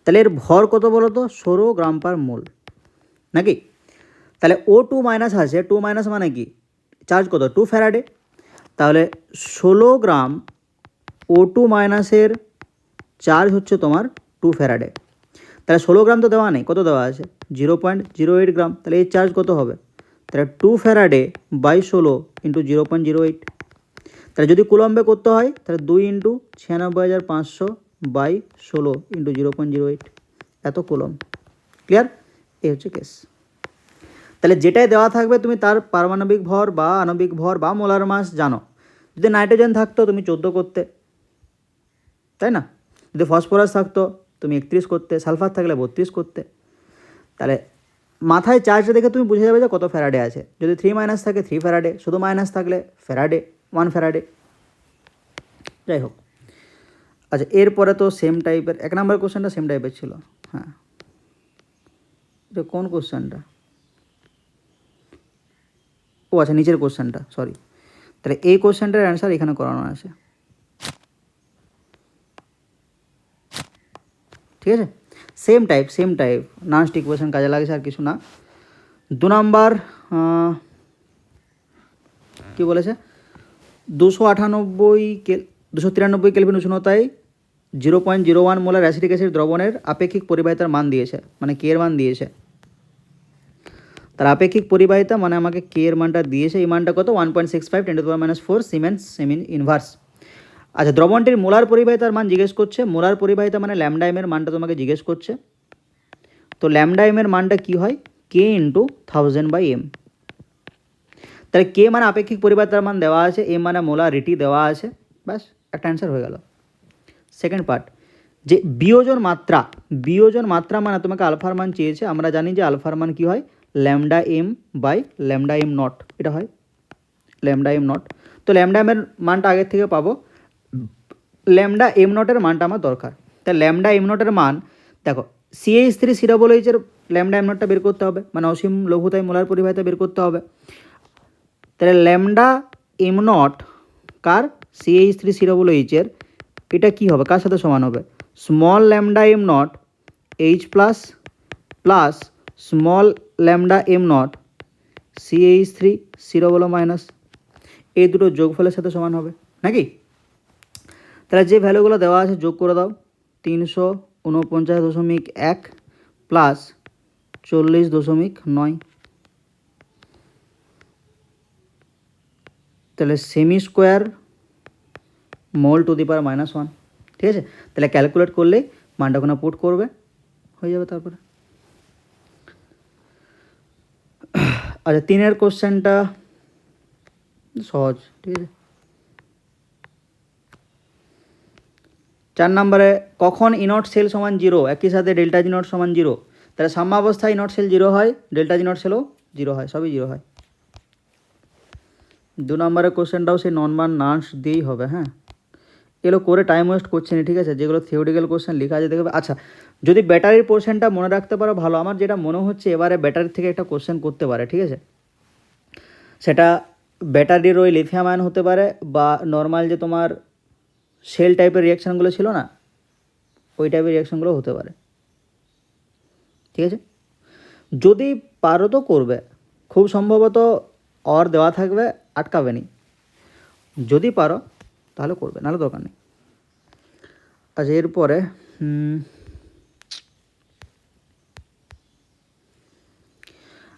তাহলে এর ভর কত বলো তো? 16 গ্রাম পার মোল, নাকি? তাহলে O2 মাইনাস আছে, 2 মাইনাস মানে কি? চার্জ কত? 2 ফ্যারাডে। তাহলে 16 গ্রাম O2 মাইনাসের চার্জ হচ্ছে তোমার 2 ফ্যারাডে। তাহলে 16 গ্রাম তো দেওয়া নেই, কত দেওয়া আছে? 0.08 গ্রাম। তাহলে এর চার্জ কত হবে? তাহলে 2 ফ্যারাডে বাই 16 ইন্টু 0.08। তাহলে যদি কুলম্বে করতে হয় তাহলে 2 ইন্টু 96,500 বাই 16 ইন্টু 0.08, এত কুলম। ক্লিয়ার? এই হচ্ছে কেস। তাহলে যেটাই দেওয়া থাকবে তুমি তার পারমাণবিক ভর বা আণবিক ভর বা মোলার মাস জানো। যদি নাইট্রোজেন থাকতো তুমি 14 করতে, তাই না? যদি ফসফরাস থাকতো তুমি 31 করতে, সালফার থাকলে 32 করতে। তাহলে মাথায় চার্জটা দেখে তুমি বুঝে যাবে যে কত ফ্যারাডে আছে। যদি 3 মাইনাস থাকে 3 ফ্যারাডে, শুধু মাইনাস থাকলে ফ্যারাডে, 1 ফ্যারাডে। যাই হোক, আচ্ছা এরপরে তো সেম টাইপের 1 নম্বর কোশ্চেনটা সেম টাইপের ছিল। হ্যাঁ, এটা কোন কোশ্চেনটা? ও আচ্ছা, নিচের কোশ্চেনটা, সরি। তাহলে এই কোশ্চেনটার অ্যান্সার এখানে করানো আছে। ঠিক আছে, সেম টাইপ নাস্ট ইকুয়েশন কাজে লাগছে, আর কিছু না। 2 নাম্বার কি বলেছে? 293 কেলভিন উষ্ণতায় 0.01 মোলার অ্যাসিটিক অ্যাসিড দ্রবণের আপেক্ষিক পরিবাহিতার মান দিয়েছে, মানে কে এর মান দিয়েছে। তার আপেক্ষিক পরিবাহিতা মানে আমাকে কে এর মানটা দিয়েছে। এই মানটা কত? 1.65 × 10⁻⁴ সিমেন্স সেমি ইনভার্স। আচ্ছা, দ্রবণটির মোলার পরিবাহিতার মান জিজ্ঞেস করছে। মোলার পরিবাহিতা মানে ল্যামডা এম এর মানটা তোমাকে জিজ্ঞেস করছে। তো ল্যামডা এম এর মানটা কি হয়? কে ইন্টু 1000/m। তাহলে কে মানে আপেক্ষিক পরিবাহিতার মান দেওয়া আছে, এম মানে মোলারিটি দেওয়া আছে, ব্যাস একটা অ্যান্সার হয়ে গেল। সেকেন্ড পার্ট, যে বিয়োজন মাত্রা মানে তোমাকে আলফার মান চেয়েছে, আমরা জানি যে আলফার মান কী হয়, lambda M by lambda M not, এটা হয় ল্যামডা এম নট। তো ল্যামডা এমের মানটা আগের থেকে পাবো, ল্যামডা এম নটের মানটা আমার দরকার। তাই ল্যামডা এম নটের মান দেখো, CH3 COOH ল্যামডা এম নটটা বের করতে হবে, মানে অসীম লঘুতায় মোলার পরিবাহিতা বের করতে হবে। তাহলে lambda M not car, CH3 COOH এটা কী হবে, কার সাথে সমান হবে, small lambda M not H plus plus small lambda M not CH3 minus, এই দুটো যোগফলের সাথে সমান হবে নাকি। তাহলে যে ভ্যালুগুলো দেওয়া আছে যোগ করে দাও, 349.1 প্লাস 40.9, তাহলে semi square mole to the power -1, ঠিক আছে। তাহলে ক্যালকুলেট করলেই মানটা ওখানে পুট করবে, হয়ে যাবে। তারপরে আচ্ছা 3 কোশ্চেনটা সহজ, ঠিক আছে। 4 নম্বরে, কখন ইনট সেল সমান 0, একই সাথে ডেল্টা জি নট সমান 0। তাহলে সাম্যাবস্থায় ইনট সেল 0 হয়, ডেল্টা জি নট সেলও 0 হয়, সবই 0 হয়। 2 নম্বরের কোশ্চেনটাও সেই নন মান নান্স দিয়েই হবে। হ্যাঁ, এগুলো করে টাইম ওয়েস্ট করছে না, ঠিক আছে। যেগুলো থিওরিক্যাল কোশ্চেন লেখা আছে দেখবে। আচ্ছা, যদি ব্যাটারির পোর্শনটা মনে রাখতে পারো ভালো, আমার যেটা মনে হচ্ছে এবারে ব্যাটারির থেকে একটা কোশ্চেন করতে পারে, ঠিক আছে। সেটা ব্যাটারির ওই লিথিয়াম আয়ন হতে পারে, বা নর্মাল যে তোমার সেল টাইপের রিয়াকশানগুলো ছিল না, ওই টাইপের রিয়াকশানগুলো হতে পারে, ঠিক আছে। যদি পারো তো করবে, খুব সম্ভবত অর দেওয়া থাকবে, আটকাবে নি। যদি পারো তাহলে করবে, নাহলে দরকার নেই। আচ্ছা এরপরে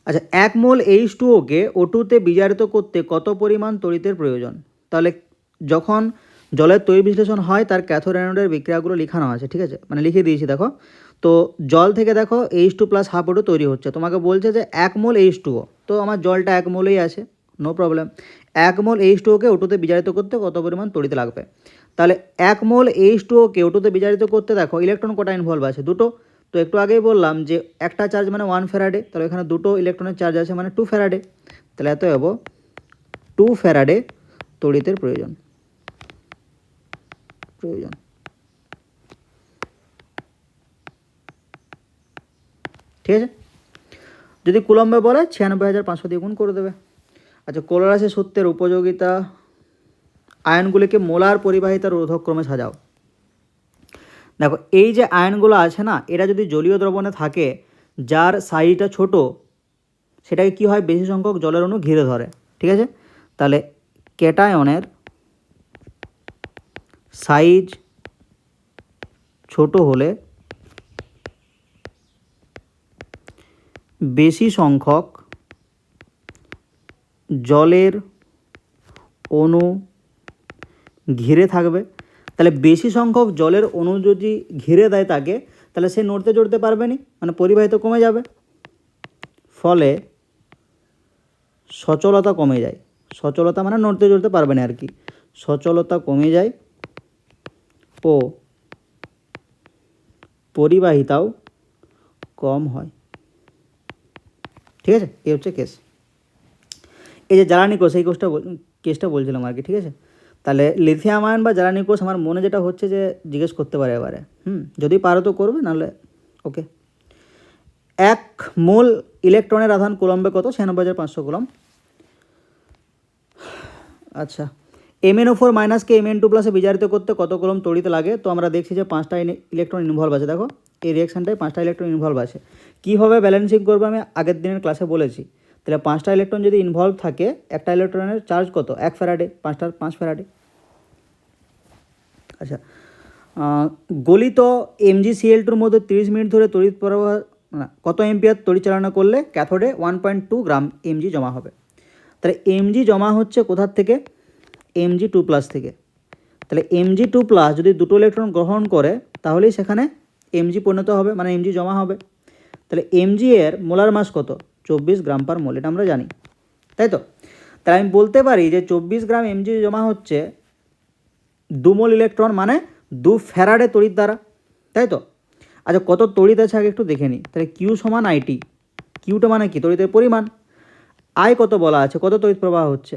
আচ্ছা 1 মোল H2O-কে O2-তে বিজারিত করতে কত পরিমাণ তড়িতের প্রয়োজন। তাহলে যখন জলের তড়িৎ বিশ্লেষণ হয় তার ক্যাথোড অ্যানোডের বিক্রিয়াগুলো লেখানো আছে, ঠিক আছে, মানে লিখে দিয়েছি দেখো। তো জল থেকে দেখো H2 প্লাস হাফ O2 তৈরি হচ্ছে, তোমাকে বলছে যে 1 মোল H2O, তো আমার জলটা 1 মোলেই আছে, নো প্রবলেম। 1 মোল H2O-কে O2-তে বিজারিত করতে কত পরিমাণ তড়িৎ লাগবে। তাহলে 1 মোল H2O-কে O2-তে বিজারিত করতে দেখো ইলেকট্রন কটা ইনভলভ আছে, দুটো। তো একটু আগেই বললাম যে একটা চার্জ মানে 1 ফ্যারাডে, তাহলে এখানে দুটো ইলেকট্রনের চার্জ আছে মানে 2 ফ্যারাডে। তাহলে এত হবো 2 ফ্যারাডে তড়িতের প্রয়োজন। ঠিক আছে। যদি কুলম্বে বলে 96,500 দিয়ে গুণ করে দেবে। আচ্ছা, কোলরাসের সূত্রের উপযোগিতা, আয়নগুলিকে মোলার পরিবাহিতার রোধক্রমে সাজাও। দেখো এই যে আয়নগুলো আছে না, এরা যদি জলীয় দ্রবণে থাকে, যার সাইজটা ছোট, সেটাকে কি হয়, বেশি সংখ্যক জলের অণু ঘিরে ধরে, ঠিক আছে। তাহলে ক্যাটায়নের সাইজ ছোট হলে বেশি সংখ্যক জলের অণু ঘিরে থাকবে। তাহলে বেশি সংখ্যক জলের অণু যদি ঘিরে দেয় তাকে, তাহলে সে নড়তে চড়তে পারবে না, মানে পরিবাহিত কমে যাবে, ফলে সচলতা কমে যায়। সচলতা মানে নড়তে চড়তে পারবে না আর কি, সচলতা কমে যায় ও পরিবাহিতাও কম হয়, ঠিক আছে। এই হচ্ছে কেস। এই যে জ্বালানি কোষ, এই কেসটা বলছিলাম আর কি, ঠিক আছে। তাহলে লিথিয়াম আয়ন বা জ্বালানি কোষ, আমার মনে যেটা হচ্ছে যে জিজ্ঞেস করতে পারে এবারে, যদি পারো তো করবে, নাহলে ওকে। 1 মোল ইলেকট্রনের আধান কুলম্বে কত, 96,500 কুলম্ব। আচ্ছা, MnO4 মাইনাসকে Mn2 প্লাসে বিজারিত করতে কত কুলম্ব তড়িৎ লাগে। তো আমরা দেখছি যে 5টা ইলেকট্রন ইনভলভ আছে, দেখো এই রিয়াকশানটায় 5টা ইলেকট্রন ইনভলভ আছে। কীভাবে ব্যালেন্সিং করবে আমি আগের দিনের ক্লাসে বলেছি। তাহলে 5টা ইলেকট্রন যদি ইনভলভ থাকে, একটা ইলেকট্রনের চার্জ কত, 1 ফ্যারাডে, 5টার 5 ফ্যারাডে। আচ্ছা, গলিত MgCl2-র মধ্যে 30 মিনিট ধরে তড়িৎ প্রবাহ কত এম্পিয়ার তড়িৎ চালনা করলে ক্যাথোডে 1.2 গ্রাম Mg জমা হবে। তাহলে Mg জমা হচ্ছে কোথার থেকে, Mg2 প্লাস থেকে। তাহলে Mg2 প্লাস যদি দুটো ইলেকট্রন গ্রহণ করে, তাহলেই সেখানে Mg পরিণত হবে, মানে Mg জমা হবে। তাহলে Mg এর মোলার মাস কত, 24 গ্রাম পার মোল, এটা আমরা জানি, তাই তো। তাহলে আমি বলতে পারি যে 24 গ্রাম এমজি জমা হচ্ছে 2 মোল ইলেকট্রন মানে 2 ফ্যারাডে তড়িৎ দ্বারা, তাই তো। আচ্ছা কত তড়িৎ আছে আগে একটু দেখে নিই। তাহলে কিউ সমান আইটি, কিউটা মানে কি তড়িতের পরিমাণ, আই কত বলা আছে, কত তড়িৎ প্রবাহ হচ্ছে।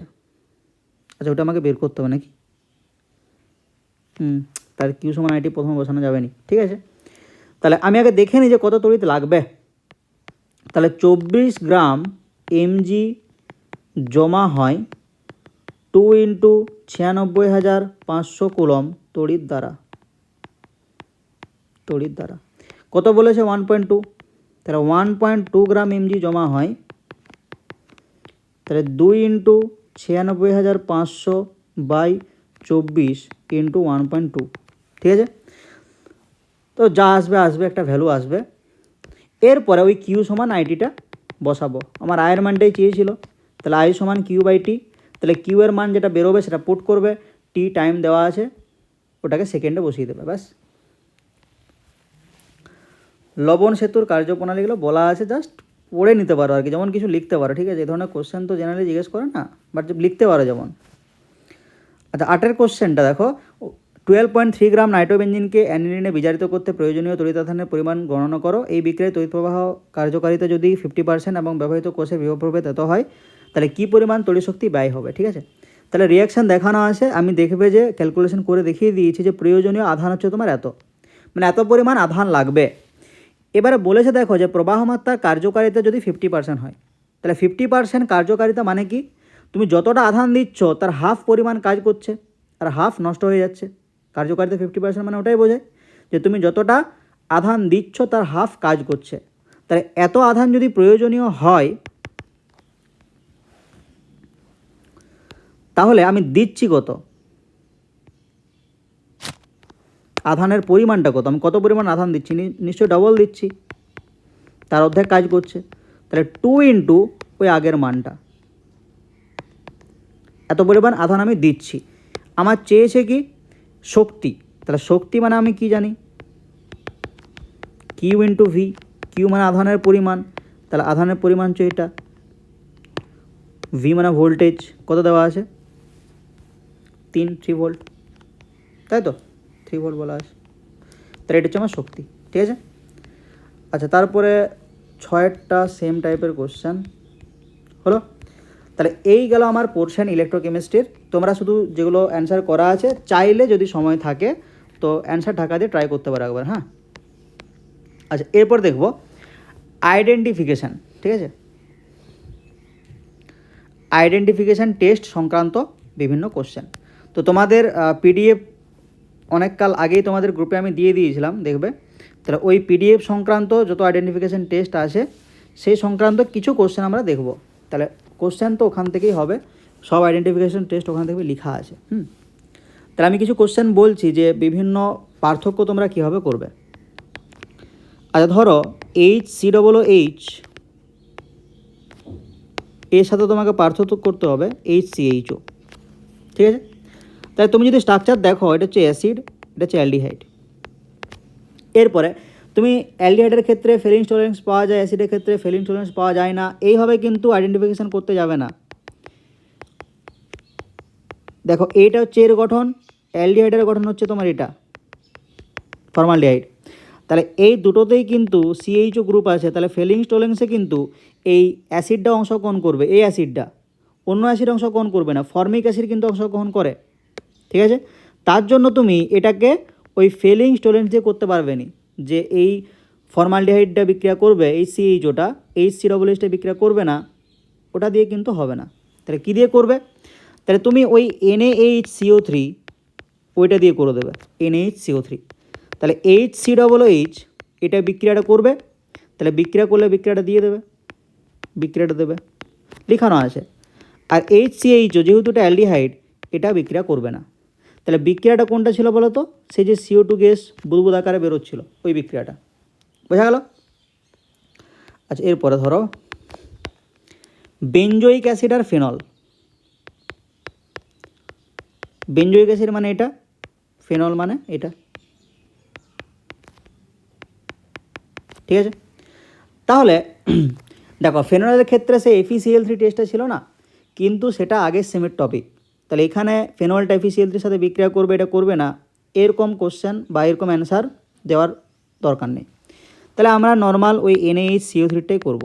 আচ্ছা ওটা আমাকে বের করতে হবে নাকি, তাহলে কিউ সমান আইটি প্রথমে বসানো যাবে না, ঠিক আছে। তাহলে আমি আগে দেখে নিই যে কত তড়িৎ লাগবে। তাহলে 24 গ্রাম এমজি জমা হয় 2 ইন্টু 96,500 কুলম তড়িৎ দ্বারা, তড়িৎ দ্বারা কত বলেছে 1.2, তাহলে 1.2 গ্রাম এমজি জমা হয়, তাহলে 2 ইন্টু 96,500 বাই 24 ইন্টু 1.2, ঠিক আছে। তো যা আসবে আসবে, একটা ভ্যালু আসবে। এরপরে ওই কিউ সমান আইটিটা বসাবো, আমার আয়ের মানটাই চেয়েছিল, তাহলে আই সমান কিউ বাই টি। তাহলে কিউ এর মান যেটা বেরোবে সেটা পুট করবে, টি টাইম দেওয়া আছে ওটাকে সেকেন্ডে বসিয়ে দেবে, ব্যাস। লবণ সেতুর কার্যপ্রণালীগুলো বলা আছে, জাস্ট পড়ে নিতে পারো আর কি, যেমন কিছু লিখতে পারো, ঠিক আছে। এই ধরনের কোশ্চেন তো জেনারেলি জিজ্ঞেস করে না, বাট লিখতে পারো যেমন। আচ্ছা 8 কোশ্চেনটা দেখো, 12.3 গ্রাম নাইট্রোবেঞ্জিনকে অ্যানিলিনে বিজারিত করতে প্রয়োজনীয় তড়িতাধানের পরিমাণ গণনা করো। এই বিক্রিয়ায় তড়িৎ প্রবাহ কার্যকারিতা যদি 50% এবং ব্যবহৃত কোষের বিভব প্রভেদ এত হয় তাহলে কী পরিমাণ তড়িৎ শক্তি ব্যয় হবে, ঠিক আছে। তাহলে রিয়াকশান দেখানো আছে, আমি দেখবে যে ক্যালকুলেশন করে দেখিয়ে দিয়েছি যে প্রয়োজনীয় আধান হচ্ছে তোমার এত, মানে এত পরিমাণ আধান লাগবে। এবারে বলেছে দেখো যে প্রবাহ মাত্রার কার্যকারিতা যদি 50% হয়, তাহলে 50% কার্যকারিতা মানে কি, তুমি যতটা আধান দিচ্ছ তার হাফ পরিমাণ কাজ করছে আর হাফ নষ্ট হয়ে যাচ্ছে। কার্যকারিতা 50% মানে ওটাই বোঝায় যে তুমি যতটা আধান দিচ্ছ তার হাফ কাজ করছে। তাহলে এত আধান যদি প্রয়োজনীয় হয় তাহলে আমি দিচ্ছি কত, আধানের পরিমাণটা কত, আমি কত পরিমাণ আধান দিচ্ছি, নিশ্চয়ই ডবল দিচ্ছি, তার অর্ধেক কাজ করছে। তাহলে 2 ইন্টু ওই আগের মানটা, এত পরিমাণ আধান আমি দিচ্ছি। আমার চেয়েছে কি শক্তি, তাহলে শক্তি মানে আমি কি জানি, কিউ ইন্টু ভি, কিউ মানে আধানের পরিমাণ, তাহলে আধানের পরিমাণ হচ্ছে এটা, ভি মানে ভোল্টেজ, কত দেওয়া আছে 3 ভোল্ট, তাই তো 3 ভোল্ট বলা আছে, তাহলে এটা হচ্ছে আমার শক্তি, ঠিক আছে। আচ্ছা তারপরে 6টা সেম টাইপের কোশ্চেন হলো। তাহলে এই গেল আমার পোর্শন ইলেকট্রোকেমিস্ট্রির। তোমরা শুধু যেগুলো অ্যান্সার করা আছে চাইলে যদি সময় থাকে তো অ্যান্সার ঢাকা দিয়ে ট্রাই করতে পারো একবার, হ্যাঁ। আচ্ছা এরপর দেখব আইডেন্টিফিকেশান, ঠিক আছে। আইডেন্টিফিকেশান টেস্ট সংক্রান্ত বিভিন্ন কোশ্চেন। তো তোমাদের পিডিএফ অনেক কাল আগেই তোমাদের গ্রুপে আমি দিয়ে দিয়েছিলাম, দেখবে। তাহলে ওই পিডিএফ সংক্রান্ত যত আইডেন্টিফিকেশান টেস্ট আছে সেই সংক্রান্ত কিছু কোশ্চেন আমরা দেখব। তাহলে কোশ্চেন তো ওখান থেকেই হবে, সব আইডেন্টিফিকেশান টেস্ট ওখান থেকে লেখা আছে। তাহলে আমি কিছু কোশ্চেন বলছি যে বিভিন্ন পার্থক্য তোমরা কীভাবে করবে। আচ্ছা ধরো HCOOH এর সাথে তোমাকে পার্থক্য করতে হবে HCHO, ঠিক আছে। তাই তুমি যদি স্ট্রাকচার দেখো, এটা হচ্ছে অ্যাসিড, এটা হচ্ছে অ্যালডিহাইড। এরপরে তুমি অ্যালডিহাইডের ক্ষেত্রে ফেলিং টলারেন্স পাওয়া যায়, অ্যাসিডের ক্ষেত্রে ফেলিং টলারেন্স পাওয়া যায় না, এইভাবে কিন্তু আইডেন্টিফিকেশান করতে যাবে না। দেখো এইটা হচ্ছে এর গঠন, অ্যালডিহাইডের গঠন হচ্ছে তোমার এটা ফর্মালডিহাইড। তাহলে এই দুটোতেই কিন্তু CHO গ্রুপ আছে, তাহলে ফেলিং টলারেন্সে কিন্তু এই অ্যাসিডটা অংশগ্রহণ করবে, এই অ্যাসিডটা, অন্য অ্যাসিড অংশগ্রহণ করবে না, ফর্মিক অ্যাসিড কিন্তু অংশগ্রহণ করে, ঠিক আছে। তার জন্য তুমি এটাকে ওই ফেলিং টলারেন্স দিয়ে করতে পারবে না, যে এই ফর্মালডিহাইডটা বিক্রিয়া করবে, এই CHOটা HCOOHটা বিক্রিয়া করবে না, ওটা দিয়ে কিন্তু হবে না। তাহলে কী দিয়ে করবে, তাহলে তুমি ওই NaHCO3 ওইটা দিয়ে করে দেবে, NaHCO3। তাহলে HCOOH এটা বিক্রিয়াটা করবে, তাহলে বিক্রিয়া করলে বিক্রিয়াটা দিয়ে দেবে, বিক্রিয়াটা দেবে, লেখানো আছে। আর HCHO যেহেতু এটা অ্যালডিহাইড, এটা বিক্রিয়া করবে না। তাহলে বিক্রিয়াটা কোনটা ছিল বলো তো, সেই যে CO2 গ্যাস বুদবুদ আকারে বেরোচ্ছিল ওই বিক্রিয়াটা, বোঝা গেল। আচ্ছা এরপরে ধরো বেঞ্জোইক অ্যাসিড আর ফেনল। বেঞ্জোইক অ্যাসিড মানে এটা, ফেনল মানে এটা, ঠিক আছে। তাহলে দেখো ফেনলের ক্ষেত্রে সে FeCl3 টেস্টটা ছিল না, কিন্তু সেটা আগের সেমের টপিক। তাহলে এখানে ফেনল টাইফিসিএল3 সাথে বিক্রিয়া করবে, এটা করবে না, এরকম কোশ্চেন বা এরকম অ্যান্সার দেওয়ার দরকার নেই। তাহলে আমরা নর্মাল ওই NaHCO3টাই করব।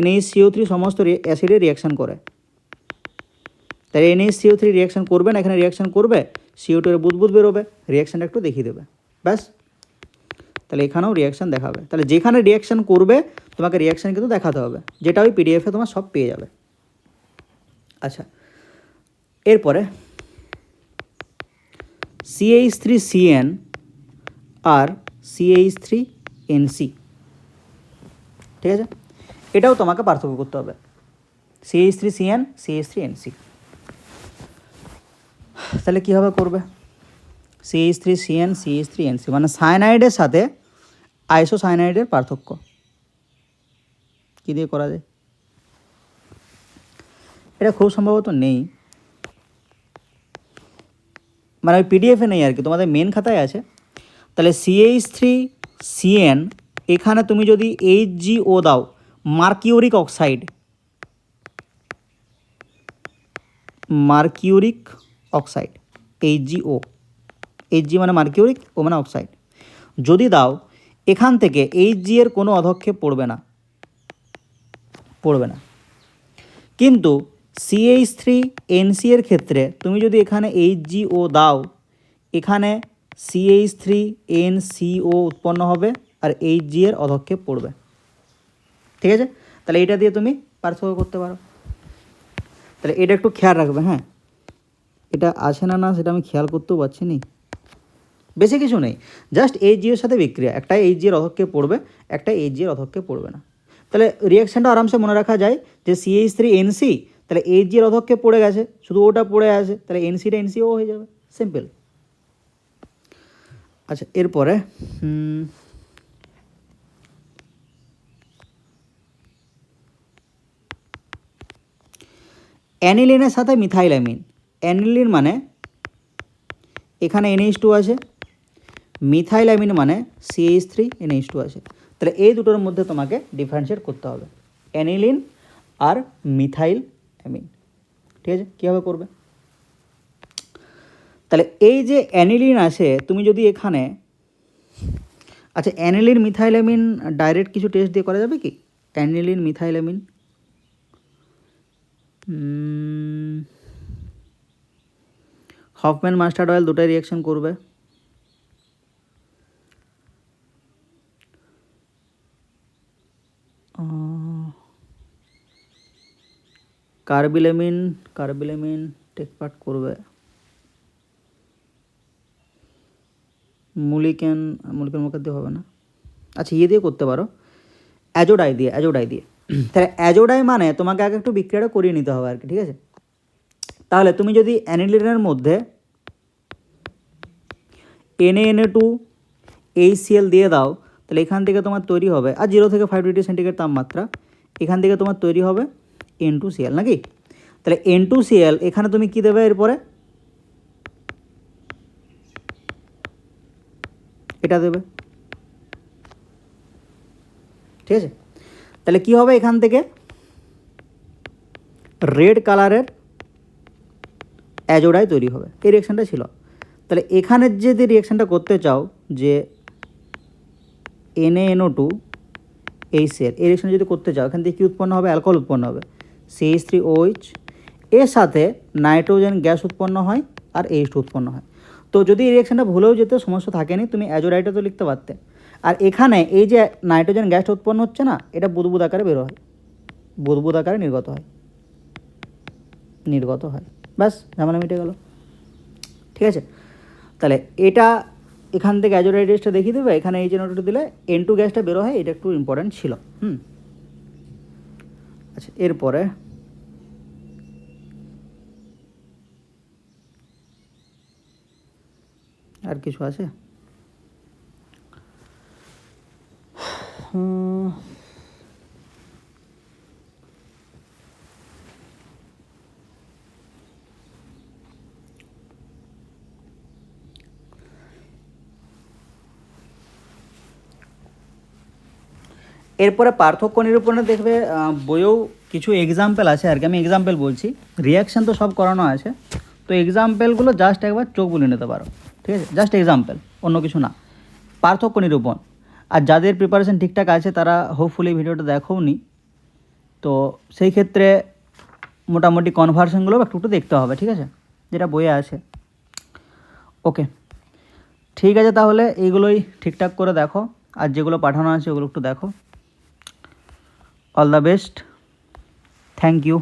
NaHCO3 সমস্ত অ্যাসিডে রিয়াকশান করে, তাহলে NaHCO3 রিয়াকশান করবে না, এখানে রিয়াকশান করবে, CO2 এর বুদবুদ বেরোবে, রিয়াকশানটা একটু দেখিয়ে দেবে, ব্যাস। তাহলে এখানেও রিয়াকশান দেখাবে। তাহলে যেখানে রিয়াকশান করবে তোমাকে রিয়াকশান কিন্তু দেখাতে হবে, যেটা ওই পিডিএফে তোমার সব পেয়ে যাবে। আচ্ছা, এরপরে CH3CN আর CH3NC, ঠিক আছে, এটাও তোমাকে পার্থক্য করতে হবে। CH3CN CH3NC, তাহলে কীভাবে করবে? CH3CN CH3NC মানে সায়ানাইডের সাথে আইসোসায়ানাইডের পার্থক্য কী দিয়ে করা যায়? এটা খুব সম্ভবত নেই, মানে ওই পিডিএফে নেই আর কি, তোমাদের মেন খাতায় আছে। তাহলে CH3CN এখানে তুমি যদি HgO দাও, mercuric oxide, mercuric oxide HgO, Hg মানে মার্কিউরিক, ও মানে অক্সাইড, যদি দাও এখান থেকে Hg এর কোনো অধক্ষেপ পড়বে না, পড়বে না। কিন্তু CH3NC এর ক্ষেত্রে তুমি যদি এখানে HgO দাও, এখানে CH3NCO উৎপন্ন হবে আর Hg এর অধক্ষেপ পড়বে, ঠিক আছে। তাহলে এটা দিয়ে তুমি পার্থক্য করতে পারো। তাহলে এটা একটু খেয়াল রাখবে, হ্যাঁ, এটা আছে না না সেটা আমি খেয়াল করতেও পারছি নি, বেশি কিছু নেই, জাস্ট Hg এর সাথে বিক্রিয়া, একটা Hg এর অধক্ষেপ পড়বে, একটা Hg এর অধক্ষেপ পড়বে না। তাহলে রিয়াকশানটা আরামসে মনে রাখা যায় যে CH3NC, তাহলে Hg এর অধক্ষেপ পড়ে গেছে, শুধু ওটা পড়ে আছে, তাহলে NCটা NCO হয়ে যাবে, সিম্পল। আচ্ছা, এরপরে অ্যানিলিনের সাথে মিথাইলামিন। অ্যানিলিন মানে এখানে NH2 আছে, মিথাইলামিন মানে CH3NH2 আছে। তাহলে এই দুটোর মধ্যে তোমাকে ডিফারেন্সিয়েট করতে হবে, অ্যানিলিন আর মিথাইল অ্যামিন, ঠিক আছে। কীভাবে করবে? তাহলে এই যে অ্যানিলিন আছে, তুমি যদি এখানে, আচ্ছা অ্যানিলিন মিথাইলামিন ডাইরেক্ট কিছু টেস্ট দিয়ে করা যাবে কি? অ্যানিলিন মিথাইলামিন হফম্যান মাস্টার্ড অয়েল দুটাই রিয়াকশন করবে, কার্বিলামিন টেক পার্ট করবে, মুলিকেন মুখের দিয়ে হবে না, আচ্ছা ইয়ে দিয়ে করতে পারো, অ্যাজোডাই দিয়ে। তাহলে অ্যাজোডাই মানে তোমাকে আগে একটু বিক্রিয়াটা করিয়ে নিতে হবে আর কি, ঠিক আছে। তাহলে তুমি যদি অ্যানিলিনের মধ্যে Na2HCl দিয়ে দাও, তাহলে এখান থেকে তোমার তৈরি হবে, আর 0 থেকে 5 ডিগ্রি সেন্টিগ্রেড তাপমাত্রা, এখান থেকে তোমার তৈরি হবে N2Cl নাকি। তাহলে N2Cl এখানে তুমি কি দেবে এরপরে? এটা দেবে, ঠিক আছে। তাহলে কি হবে? এখান থেকে রেড কালারের অ্যাজোডাই তৈরি হবে, এই রিয়াকশানটা ছিল। তাহলে এখানের যদি রিয়াকশানটা করতে চাও যে NaNO2HCl, এই রিয়াকশান যদি করতে চাও, এখান থেকে কী উৎপন্ন হবে? অ্যালকোহল উৎপন্ন হবে, CH3OH, এর সাথে নাইট্রোজেন গ্যাস উৎপন্ন হয় আর H2 উৎপন্ন হয়। তো যদি এই রিয়াকশানটা ভুলেও যেতে সমস্যা থাকেনি, তুমি অ্যাজোডাইটা তো লিখতে পারতে। আর এখানে এই যে নাইট্রোজেন গ্যাসটা উৎপন্ন হচ্ছে না, এটা বুদবুদ আকারে বেরো হয়, বুদবুদ আকারে নির্গত হয়, ব্যাস, ঝামেলা মিটে গেল, ঠিক আছে। তাহলে এটা এখান থেকে অ্যাজোডাইড গ্যাসটা দেখিয়ে দেবে, এখানে এই যে নোটটা দিলে N2 গ্যাসটা বেরো হয়, এটা একটু ইম্পর্ট্যান্ট ছিল। আচ্ছা, এরপরে আর কিছু আছে? এরপরে পার্থক্য নিরূপণে দেখবে বইয়েও কিছু এক্সাম্পল আছে আর কি, আমি এক্সাম্পল বলছি, রিয়াকশান তো সব করানো আছে, তো এক্সাম্পলগুলো জাস্ট একবার চোখ বুলিয়ে নিতে পারো, ঠিক আছে, জাস্ট এক্সাম্পল, অন্য কিছু না। পার্থক্য নিরূপণ, আর যাদের প্রিপারেশন ঠিকঠাক আছে তারা হোপফুলি ভিডিওটা দেখোও নি, তো সেই ক্ষেত্রে মোটামুটি কনভার্সনগুলো একটু একটু দেখতে হবে, ঠিক আছে, যেটা বইয়ে আছে। ওকে, ঠিক আছে, তাহলে এইগুলোই ঠিকঠাক করে দেখো, আর যেগুলো পাঠানো আছে ওগুলো একটু দেখো। All the best, thank you.